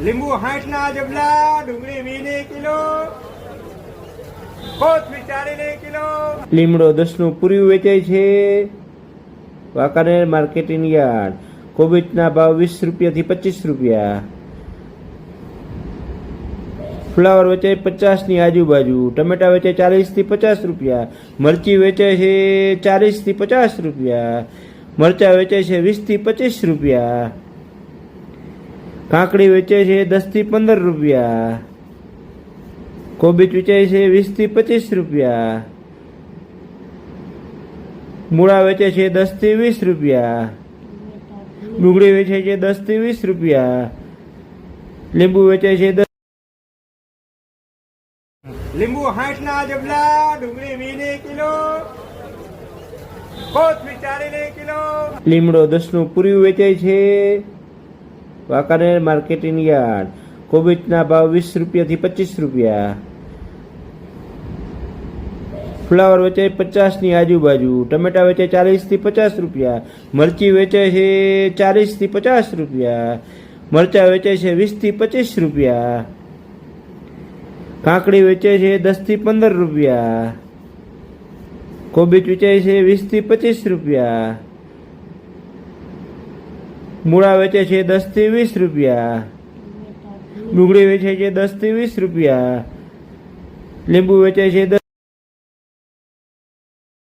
લીંબુ 60 ના જબલા, ડુંગળી 20 કિલો, કોથમીર 40 કિલો. લીમડો 10 નું પૂર્યું વેચાય છે વાંકાનેર માર્કેટિંગ યાર્ડ. કોબીજના ભાવ 20 રૂપિયાથી 25 રૂપિયા. ફ્લાવર વેચાય 50 ની આજુબાજુ. ટમેટા વેચાય 40 થી 50 રૂપિયા. મરચી વેચાય છે 40 થી 50 રૂપિયા. મરચા વેચાય છે 20 થી 25 રૂપિયા. કાકડી વેચાય છે 10 થી 15 રૂપિયા. કોબીજ વેચાય છે 20 થી 25 રૂપિયા. મૂળા વેચાય છે 10 થી 20 રૂપિયા. ડુંગળી વેચાય છે 10 થી 20 રૂપિયા. લીંબુ વેચાય છે લીંબુ 60 ના જબલા, ડુંગળી 20 કિલો, કોથમીર 40 કિલો. લીમડો 10 નું પૂર્યું વેચાય છે વાંકાનેર માર્કેટિંગ યાર્ડ. કોબીજના ભાવ 20 રૂપિયાથી 25 રૂપિયા. ફ્લાવર વેચાય 50 ની આજુબાજુ. ટમેટા વેચાય 40 થી 50 રૂપિયા. મરચી વેચાય છે 40 થી 50 રૂપિયા. મરચા વેચાય છે 20 થી 25 રૂપિયા. કાકડી વેચાય છે 10 થી 15 રૂપિયા. કોબીજ વેચાય છે 20 થી 25 રૂપિયા. મૂળા વેચાય છે 10 થી 20 રૂપિયા. ડુંગળી વેચાય છે 10 થી 20 રૂપિયા. લીંબુ વેચાય છે